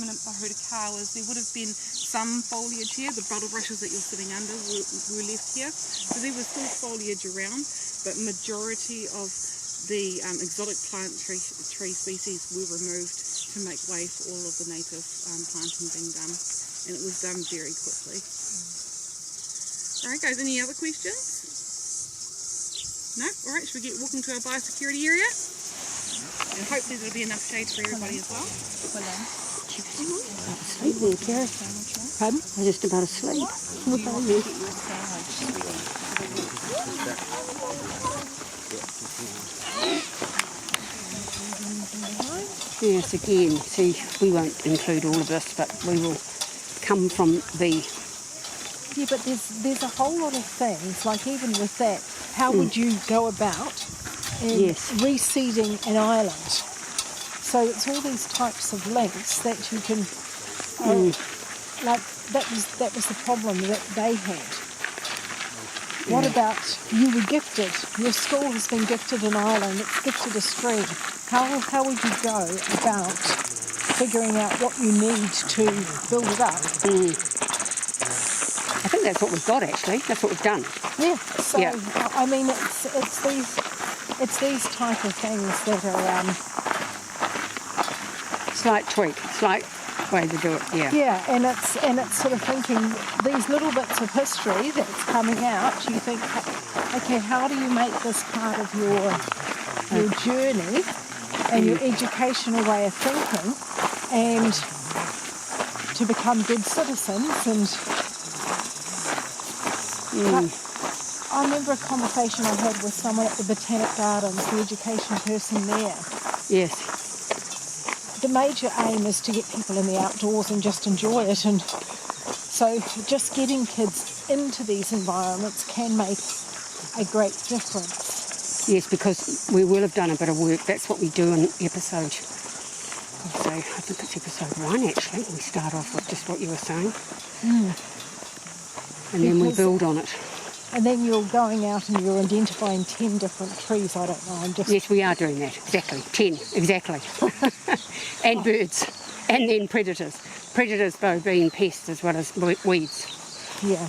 There would have been some foliage here. The bottle brushes that you're sitting under were left here. So there was still foliage around, but majority of the exotic plant tree species were removed to make way for all of the native planting being done. And it was done very quickly. Alright guys, any other questions? No? Alright, should we get walking to our biosecurity area? And hopefully there'll be enough shade for everybody as well. Asleep there, Carrie. Pardon? I'm just about asleep. What are you? Yes, again, see, we won't include all of this, but we will come from the... Yeah, but there's a whole lot of things, like even with that, how would you go about in reseeding an island? So it's all these types of links that you can, like that was the problem that they had. What about, you were gifted, your school has been gifted an island, it's gifted a stream. How would you go about figuring out what you need to build it up? I think that's what we've got actually, that's what we've done. Yeah, so I mean it's these type of things that are Slight tweak, slight way to do it, Yeah, and it's sort of thinking these little bits of history that's coming out, you think, okay, how do you make this part of your journey and your educational way of thinking and to become good citizens and I remember a conversation I had with someone at the Botanic Gardens, the education person there. Yes. The major aim is to get people in the outdoors and just enjoy it, and so just getting kids into these environments can make a great difference. Yes, because we will have done a bit of work. That's what we do in episode. So I think it's episode 1 actually. We start off with just what you were saying. And then we build on it. And then you're going out and you're identifying 10 different trees, I don't know. Yes, we are doing that, exactly. 10, exactly. And birds. And then predators. Predators, though, being pests as well as weeds. Yeah.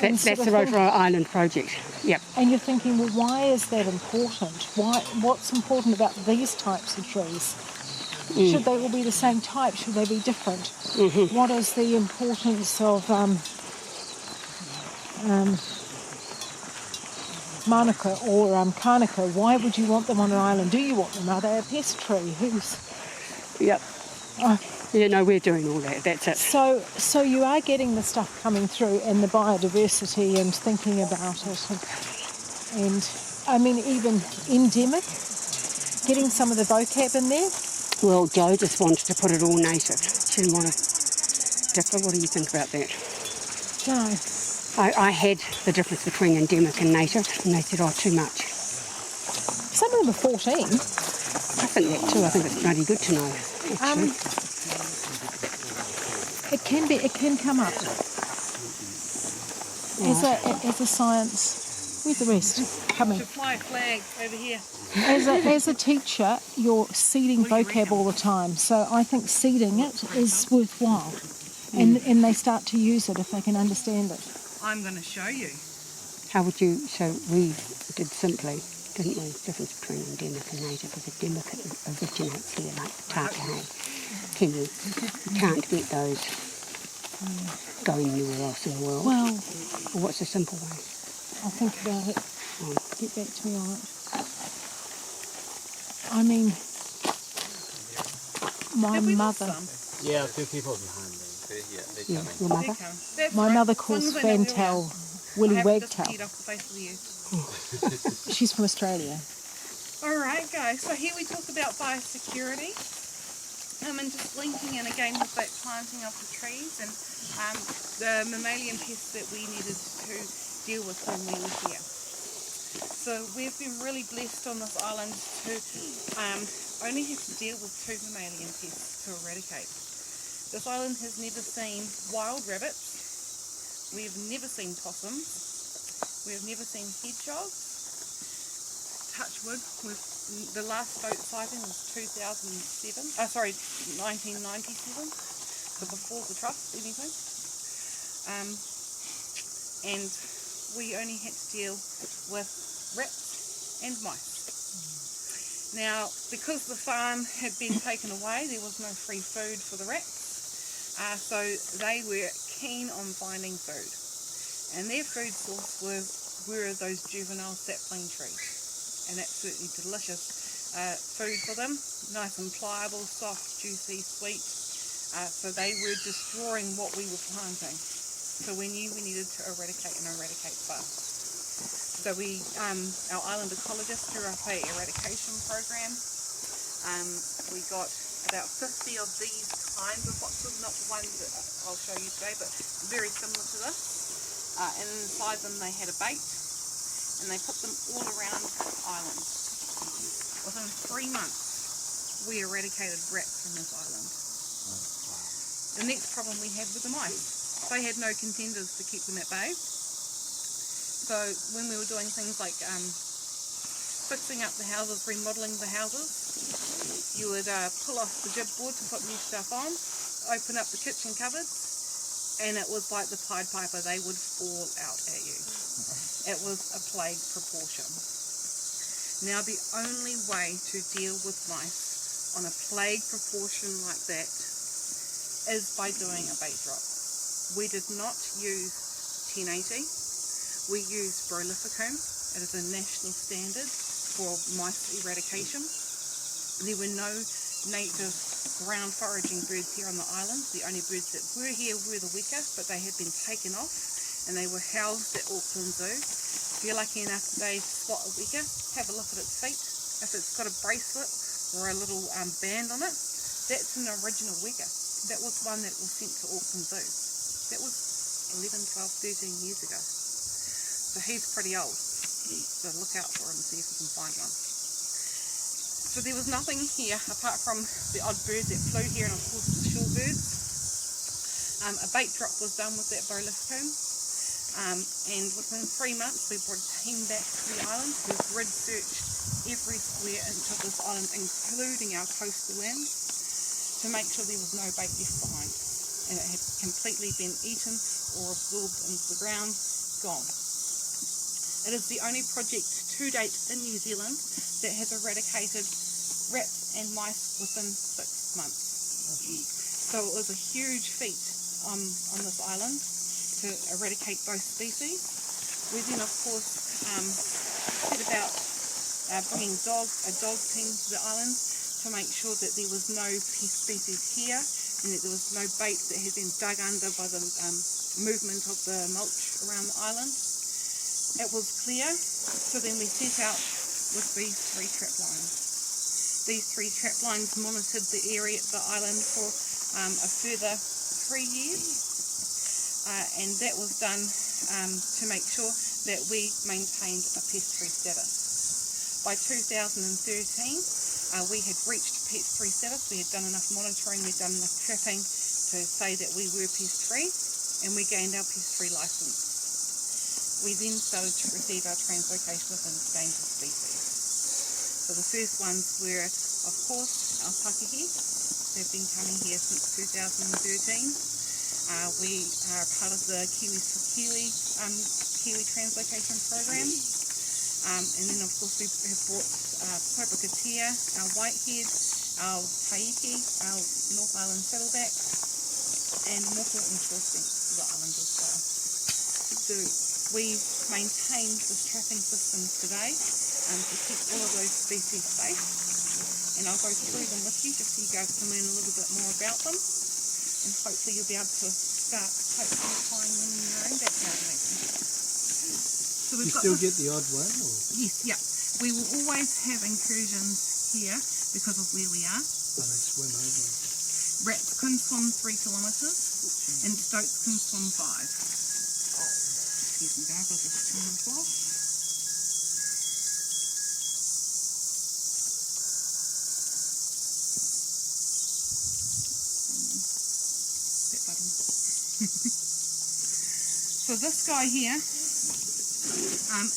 That's the Rotorua Island project. Yep. And you're thinking, well, why is that important? What's important about these types of trees? Should they all be the same type? Should they be different? What is the importance of Manuka or Kānaka? Why would you want them on an island? Do you want them? Are they a pest tree? Yep. Yeah, no, we're doing all that. That's it. So you are getting the stuff coming through and the biodiversity and thinking about it. And I mean, even endemic, getting some of the vocab in there. Well, Jo just wanted to put it all native. She didn't want to differ. What do you think about that? No. I had the difference between endemic and native, and they said, oh, too much. Some of them are 14. I think that too. I think it's bloody good to know, actually. It can come up. As a science... Where's the rest? Coming. Fly a flag over here. As a teacher, you're seeding vocab all the time, so I think seeding it is worthwhile. And they start to use it if they can understand it. I'm going to show you. How would you... So we did simply, didn't we, the difference between endemic and native. Because endemic originates here, like Tākahe, Kiwi. You can't get those going anywhere else in the world. Well... Or what's the simple way? I'll think about it. Get back to me on it. I mean, my mother... Yeah, 2 people behind me. Yeah, your mother? My mother calls Fantail Willy Wagtail. She's from Australia. Alright guys, so here we talk about biosecurity and just linking in again with that planting of the trees and the mammalian pests that we needed to deal with when we were here. So we've been really blessed on this island to only have to deal with 2 mammalian pests to eradicate. This island has never seen wild rabbits, we've never seen possums, we've never seen hedgehogs, touch wood, the last boat sighting was 1997, so before the trust anything. And we only had to deal with rats and mice. Now, because the farm had been taken away, there was no free food for the rats, so they were keen on finding food. And their food source were those juvenile sapling trees, and absolutely delicious food for them, nice and pliable, soft, juicy, sweet. So they were destroying what we were planting. So we knew we needed to eradicate fast. So our island ecologists drew up a eradication program. We got about 50 of these kinds of boxes, not the one that I'll show you today, but very similar to this. And inside them they had a bait, and they put them all around the island. Within 3 months, we eradicated rats from this island. The next problem we had with the mice. They had no contenders to keep them at bay. So when we were doing things like fixing up the houses, remodelling the houses, you would pull off the jib board to put new stuff on, open up the kitchen cupboards, and it was like the Pied Piper. They would fall out at you. It was a plague proportion. Now the only way to deal with mice on a plague proportion like that is by doing a bait drop. We did not use 1080. We use Brolificum. It is a national standard for mice eradication. There were no native ground foraging birds here on the island. The only birds that were here were the weka, but they had been taken off and they were housed at Auckland Zoo. If you're lucky enough today to spot a weka, have a look at its feet. If it's got a bracelet or a little band on it, that's an original weka. That was one that was sent to Auckland Zoo. That was 11, 12, 13 years ago. So he's pretty old. So look out for him and see if you can find one. So there was nothing here apart from the odd bird that flew here, and of course the shorebirds. A bait drop was done with that Brolificum. And within 3 months we brought a team back to the island who grid searched every square inch of this island, including our coastal lands, to make sure there was no bait left behind. And it had completely been eaten or absorbed into the ground, gone. It is the only project to date in New Zealand that has eradicated rats and mice within 6 months. So it was a huge feat on this island to eradicate both species. We then of course set about bringing a dog team to the island to make sure that there was no pest species here and that there was no bait that had been dug under by the movement of the mulch around the island. It was clear, so then we set out with these 3 trap lines. These 3 trap lines monitored the area, the island, for a further 3 years, and that was done to make sure that we maintained a pest-free status. By 2013, we had reached pest-free status. We had done enough monitoring, we'd done enough trapping to say that we were pest-free, and we gained our pest-free licence. We then started to receive our translocation of endangered species. So the first ones were, of course, our pakehi. They've been coming here since 2013. We are part of the Kiwis for Kiwi translocation program. And then, of course, we have brought Popokatea, our whitehead, our taiki, our North Island saddlebacks, and moko and shortshanks to the island as well. So we maintain this trapping system today to keep all of those species safe, and I'll go through them with you just so you guys can learn a little bit more about them, and hopefully you'll be able to start applying them in your own backyard. So you still get the odd one? Or? Yes, yeah. We will always have incursions here because of where we are. Oh, they swim over. Rats can swim 3 kilometres and stoats can swim 5. Excuse me guys, I'll just turn this off. That button. So this guy here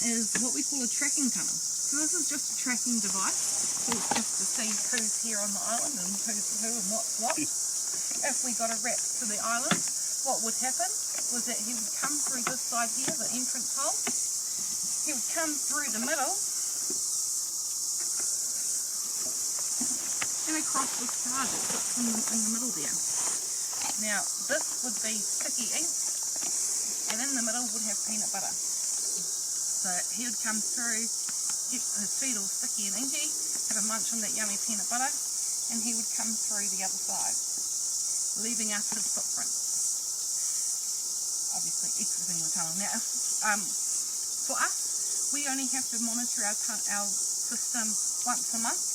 is what we call a tracking tunnel. So this is just a tracking device. It's just to see who's here on the island and who's who and what's what. If we got a rat to the island, what would happen was that he would come through this side here, the entrance hole. He would come through the middle and across this card that sits in the middle there. Now this would be sticky ink, and in the middle would have peanut butter. So he would come through, get his feet all sticky and inky, have a munch on that yummy peanut butter, and he would come through the other side, leaving us his footprints. Obviously exiting the tunnel. Now for us, we only have to monitor our system once a month.